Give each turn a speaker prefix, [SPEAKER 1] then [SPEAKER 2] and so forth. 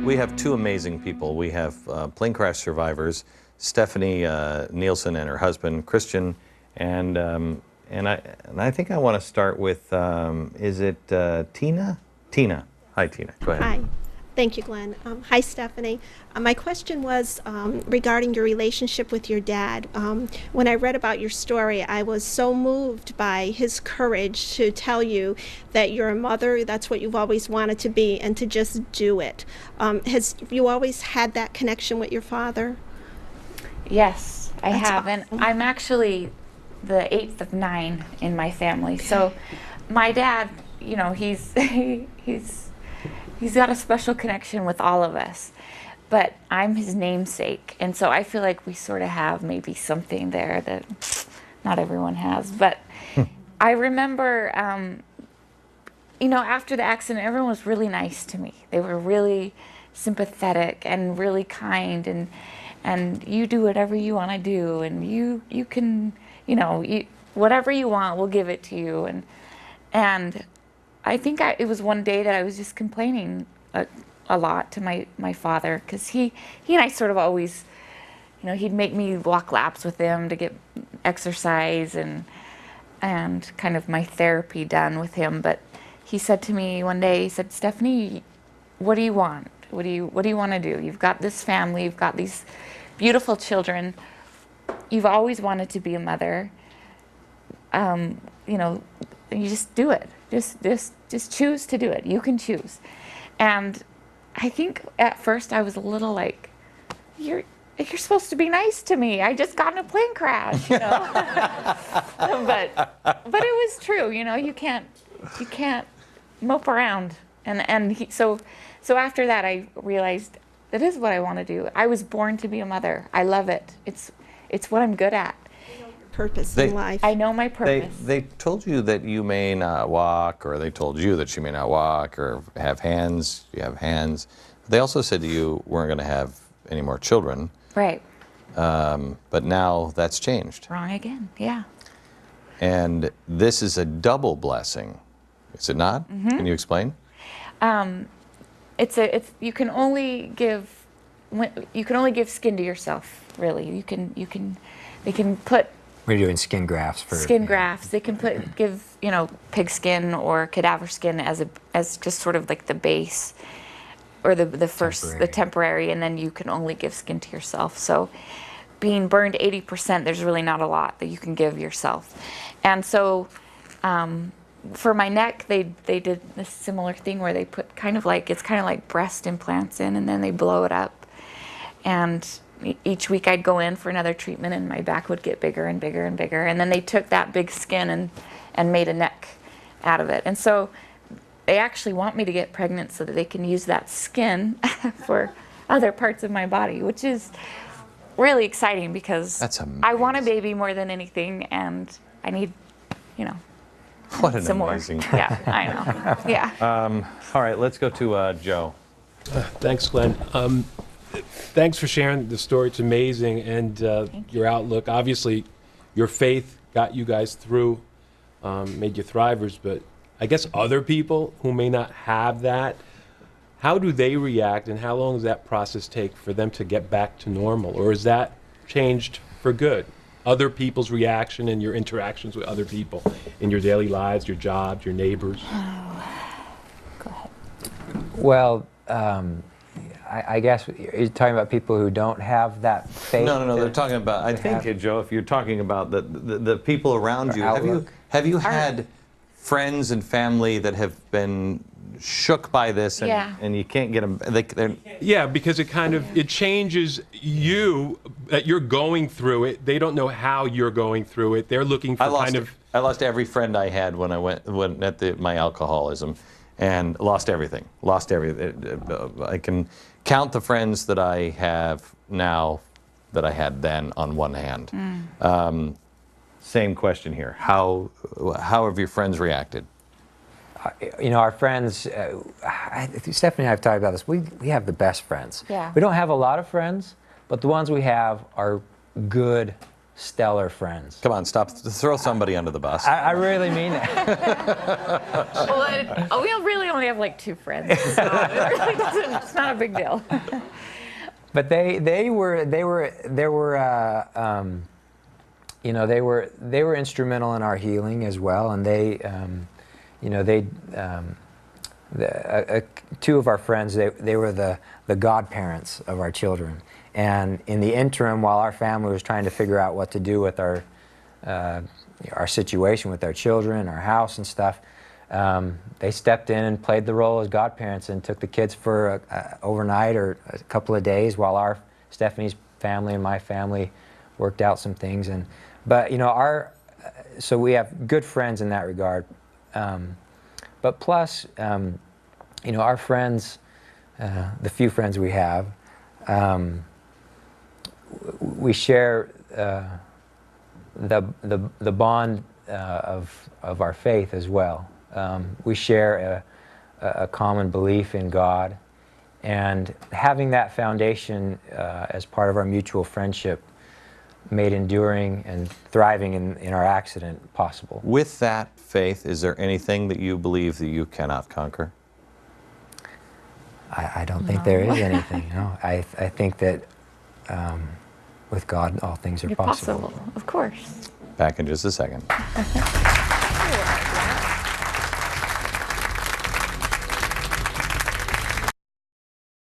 [SPEAKER 1] We have two amazing people. We have plane crash survivors, Stephanie Nielsen and her husband, Christian, and I think I want to start with, is it Tina? Tina. Hi, Tina. Go ahead.
[SPEAKER 2] Hi. Thank you, Glenn. Hi, Stephanie. My question was regarding your relationship with your dad. When I read about your story, I was so moved by his courage to tell you that you're a mother, that's what you've always wanted to be, and to just do it. Have you always had that connection with your father?
[SPEAKER 3] Yes, I
[SPEAKER 2] That's
[SPEAKER 3] have.
[SPEAKER 2] awesome.
[SPEAKER 3] And I'm actually the 8th of 9 in my family. So my dad, you know, he's got a special connection with all of us, but I'm his namesake, and so I feel like we sort of have maybe something there that not everyone has. But I remember, you know, after the accident, everyone was really nice to me. They were really sympathetic and really kind, and you do whatever you want to do, and you can, you know, whatever you want, we'll give it to you, and I think it was one day that I was just complaining a lot to my father, because he and I sort of always, you know, he'd make me walk laps with him to get exercise and kind of my therapy done with him. But he said to me one day, he said, "Stephanie, what do you want? What do you want to do? You've got this family, you've got these beautiful children. You've always wanted to be a mother. You know, you just do it. Just choose to do it. You can choose." And I think at first I was a little like, you're supposed to be nice to me. I just got in a plane crash, you know. but it was true, you know. You can't mope around. So after that I realized that is what I want to do. I was born to be a mother. I love it. It's what I'm good at.
[SPEAKER 2] Purpose in life.
[SPEAKER 3] I know my purpose.
[SPEAKER 1] They told you that you may not walk, or they told you that you may not walk, or have hands. You have hands. They also said to you weren't going to have any more children.
[SPEAKER 3] Right.
[SPEAKER 1] But now that's changed.
[SPEAKER 3] Wrong again. Yeah.
[SPEAKER 1] And this is a double blessing, is it not?
[SPEAKER 3] Mm-hmm.
[SPEAKER 1] Can you explain?
[SPEAKER 3] It's you can only give skin to yourself. Really, they can put.
[SPEAKER 4] We're doing skin grafts for
[SPEAKER 3] skin grafts. They can give, you know, pig skin or cadaver skin as just sort of like the base, or the first, the temporary, and then you can only give skin to yourself. So being burned 80%, there's really not a lot that you can give yourself. And so for my neck, they did this similar thing where they put it's kind of like breast implants in, and then they blow it up. And each week I'd go in for another treatment, and my back would get bigger and bigger and bigger. And then they took that big skin and made a neck out of it. And so they actually want me to get pregnant so that they can use that skin for other parts of my body, which is really exciting, because
[SPEAKER 1] That's amazing.
[SPEAKER 3] I want a baby more than anything, and I need, you know,
[SPEAKER 1] What an
[SPEAKER 3] some
[SPEAKER 1] amazing.
[SPEAKER 3] more. Yeah, I know. Yeah.
[SPEAKER 1] All right, let's go to Joe.
[SPEAKER 5] Thanks, Glenn. Thanks for sharing the story. It's amazing, and your outlook. Obviously, your faith got you guys through, made you thrivers. But I guess other people who may not have that, how do they react, and how long does that process take for them to get back to normal? Or is that changed for good? Other people's reaction and your interactions with other people in your daily lives, your jobs, your neighbors?
[SPEAKER 3] Go ahead.
[SPEAKER 4] Well, I guess you're talking about people who don't have that faith.
[SPEAKER 1] No, they're talking about, I think, Joe, if you're talking about the people around you,
[SPEAKER 4] outlook.
[SPEAKER 1] have you had friends and family that have been shook by this, and you can't get them,
[SPEAKER 5] Yeah, because it changes you, that you're going through it. They don't know how you're going through it. They're looking for
[SPEAKER 1] I lost every friend I had when I went at my alcoholism, and lost everything. I can count the friends that I have now that I had then on one hand. Same question here. How have your friends reacted?
[SPEAKER 4] You know, our friends, Stephanie and I have talked about this, we have the best friends.
[SPEAKER 3] Yeah.
[SPEAKER 4] We don't have a lot of friends, but the ones we have are good stellar friends.
[SPEAKER 1] Come on, stop. Throw somebody under the bus.
[SPEAKER 4] I really mean it.
[SPEAKER 3] Well, we really only have like 2 friends. So it really doesn't, it's not a big deal.
[SPEAKER 4] But they were you know, they were instrumental in our healing as well, and they you know, two of our friends, they were the godparents of our children. And in the interim, while our family was trying to figure out what to do with our situation with our children, our house and stuff, they stepped in and played the role as godparents and took the kids for overnight or a couple of days while Stephanie's family and my family worked out some things. But you know, so we have good friends in that regard. But plus, you know, our friends, the few friends we have, we share the bond of our faith as well. We share a common belief in God, and having that foundation as part of our mutual friendship made enduring and thriving in our accident possible.
[SPEAKER 1] With that faith, is there anything that you believe that you cannot conquer?
[SPEAKER 4] I don't think there is anything. No, I think that with God, all things are possible.
[SPEAKER 3] Of course.
[SPEAKER 1] Back in just a second.